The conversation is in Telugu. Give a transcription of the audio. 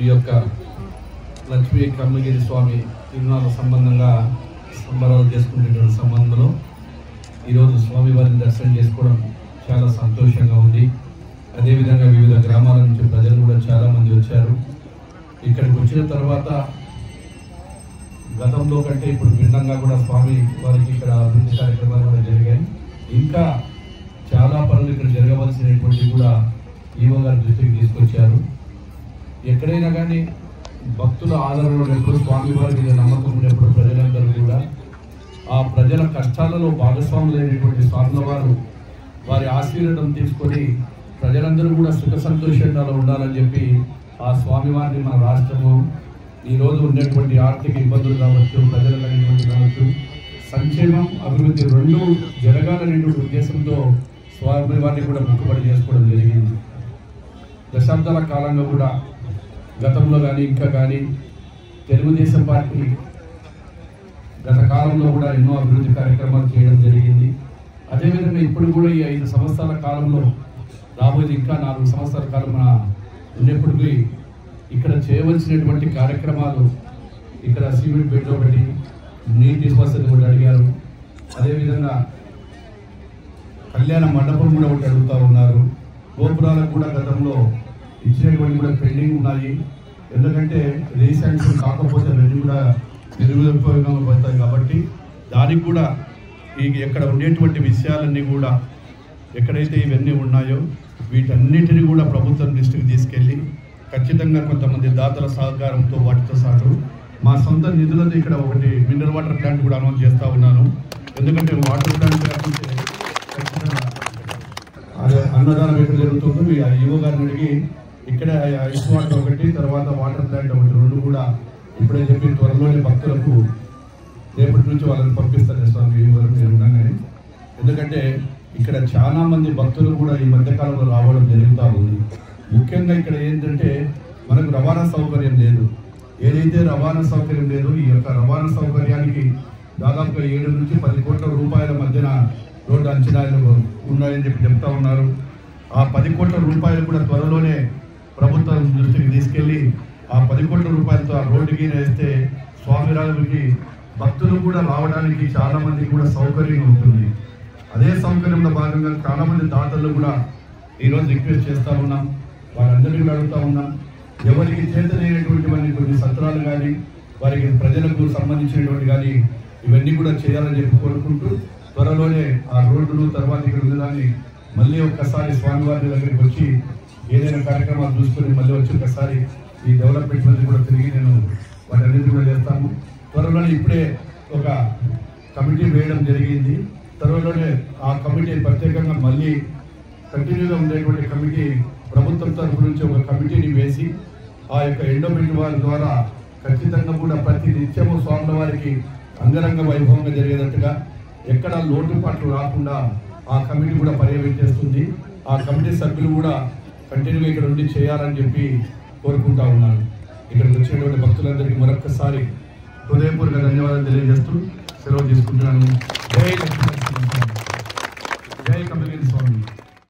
ఈ యొక్క లక్ష్మీ కమ్మగిరి స్వామి తిరునాళ్ళ సంబంధంగా సంబరాలు చేసుకునేటువంటి సంబంధంలో ఈరోజు స్వామివారిని దర్శనం చేసుకోవడం చాలా సంతోషంగా ఉంది. అదేవిధంగా వివిధ గ్రామాల నుంచి ప్రజలు కూడా చాలామంది వచ్చారు. ఇక్కడికి వచ్చిన తర్వాత గతంలో కంటే ఇప్పుడు భిన్నంగా కూడా స్వామి వారికి ఇక్కడ అభివృద్ధి కార్యక్రమాలు కూడా జరిగాయి. ఇంకా చాలా పనులు ఇక్కడ జరగవలసినటువంటి కూడా ఈవో గారి దృష్టికి తీసుకొచ్చారు. ఎక్కడైనా కానీ భక్తుల ఆదరణ ఉన్నప్పుడు, స్వామివారి మీద నమ్మకం ఉన్నప్పుడు ప్రజలందరూ కూడా ఆ ప్రజల కష్టాలలో భాగస్వాములైనటువంటి స్వాముల వారు వారి ఆశీర్వాదం తీసుకొని ప్రజలందరూ కూడా సుఖ సంతోషంగా ఉండాలని చెప్పి ఆ స్వామివారిని మన రాష్ట్రము ఈరోజు ఉన్నటువంటి ఆర్థిక ఇబ్బందులు కావచ్చు, ప్రజలకు అనేటువంటి కావచ్చు, సంక్షేమం అభివృద్ధి రెండు జరగాలనేటువంటి ఉద్దేశంతో స్వామివారిని కూడా మొక్కుబడి చేసుకోవడం జరిగింది. దశాబ్దాల కాలంగా కూడా గతంలో కానీ ఇంకా కానీ తెలుగుదేశం పార్టీ గత కాలంలో కూడా ఎన్నో అభివృద్ధి కార్యక్రమాలు చేయడం జరిగింది. అదేవిధంగా ఇప్పుడు కూడా ఈ 5 సంవత్సరాల కాలంలో రాబోయేది ఇంకా 4 సంవత్సరాల కాలం ఉన్నప్పటికీ ఇక్కడ చేయవలసినటువంటి కార్యక్రమాలు, ఇక్కడ సిమెంట్ బెడ్ ఒకటి, నీటి వసతి కూడా అడిగారు. అదేవిధంగా కళ్యాణ మండపం కూడా ఒకటి అడుగుతూ ఉన్నారు. గోపురాలకు కూడా గతంలో ఇచ్చినటువంటి కూడా పెండింగ్ ఉన్నాయి. ఎందుకంటే రీశాంక్షన్ కాకపోతే అవన్నీ కూడా నిరుపయోగంగా పడతాయి కాబట్టి దానికి కూడా ఎక్కడ ఉండేటువంటి విషయాలన్నీ కూడా ఎక్కడైతే ఇవన్నీ ఉన్నాయో వీటన్నిటిని కూడా ప్రభుత్వం దృష్టికి తీసుకెళ్ళి ఖచ్చితంగా కొంతమంది దాతల సహకారంతో వాటితో సాటు మా సొంత నిధులతో ఇక్కడ ఒకటి మినరల్ వాటర్ ప్లాంట్ కూడా అనౌన్స్ చేస్తూ ఉన్నాను. ఎందుకంటే వాటర్ ప్లాంట్ కాకపోతే ఖచ్చితంగా అదే అన్నదానం ఎక్కడ జరుగుతుందో మీ ఈవో గారిని అడిగి ఇక్కడ ఐస్ వాటర్ ఒకటి, తర్వాత వాటర్ ప్లాంట్ ఒకటి, రెండు కూడా ఇప్పుడే చెప్పి త్వరలోనే భక్తులకు రేపటి నుంచి వాళ్ళని పంపిస్తారు స్వామి ఈవో గారు మీరు ఉండగానే. ఎందుకంటే ఇక్కడ చాలా మంది భక్తులు కూడా ఈ మధ్యకాలంలో రావడం జరుగుతూ ఉంది. ముఖ్యంగా ఇక్కడ ఏంటంటే మనకు రవాణా సౌకర్యం లేదు. ఏదైతే రవాణా సౌకర్యం లేదు, ఈ యొక్క రవాణా సౌకర్యానికి దాదాపుగా 7 నుంచి 10 కోట్ల రూపాయల మధ్యన రోడ్డు అంచనాలు ఉన్నాయని చెప్పి చెప్తా ఉన్నారు. ఆ 10 కోట్ల రూపాయలు కూడా త్వరలోనే ప్రభుత్వం దృష్టికి తీసుకెళ్ళి ఆ 10 కోట్ల రూపాయలతో ఆ రోడ్డుకి వేస్తే స్వామివారికి భక్తులు కూడా రావడానికి చాలా మంది కూడా సౌకర్యంగా ఉంటుంది. అదే సౌకర్యంలో భాగంగా చాలా మంది దాతలు కూడా ఈరోజు రిక్వెస్ట్ చేస్తూ ఉన్నాం. వాళ్ళందరినీ కూడా అడుగుతూ ఉన్నాం, ఎవరికి చేతనైనటువంటి కొన్ని సత్రాలు కానీ వారికి ప్రజలకు సంబంధించినటువంటి కానీ ఇవన్నీ కూడా చేయాలని చెప్పి కోరుకుంటూ త్వరలోనే ఆ రోడ్డును తర్వాత ఇక్కడ ఉండడాన్ని మళ్ళీ ఒక్కసారి స్వామివారి దగ్గరికి వచ్చి ఏదైనా కార్యక్రమాలు చూసుకొని మళ్ళీ వచ్చి ఒకసారి ఈ డెవలప్మెంట్ మంది కూడా తిరిగి నేను వాటన్నింటి కూడా చేస్తాము. త్వరలోనే ఇప్పుడే ఒక కమిటీ వేయడం జరిగింది. త్వరలోనే ఆ కమిటీ ప్రత్యేకంగా మళ్ళీ కంటిన్యూగా ఉండేటువంటి కమిటీ ప్రభుత్వం తరఫు నుంచి ఒక కమిటీని వేసి ఆ యొక్క ఎండోమెంట్ వారి ద్వారా ఖచ్చితంగా కూడా ప్రతి నిత్యము స్వాముల వారికి అంగరంగ వైభవంగా జరిగేటట్టుగా ఎక్కడ లోటుపాట్లు రాకుండా ఆ కమిటీ కూడా పర్యవేక్షిస్తుంది. ఆ కమిటీ సభ్యులు కూడా కంటిన్యూగా ఇక్కడ ఉండి చేయాలని చెప్పి కోరుకుంటా ఉన్నాను. ఇక్కడికి వచ్చినటువంటి భక్తులందరికీ మరొక్కసారి హృదయపూర్వక ధన్యవాదాలు తెలియజేస్తూ సెలవు తీసుకుంటున్నాను. జై లక్ష్మీ నరసింహ స్వామి, జై కమ్మగిరి స్వామి.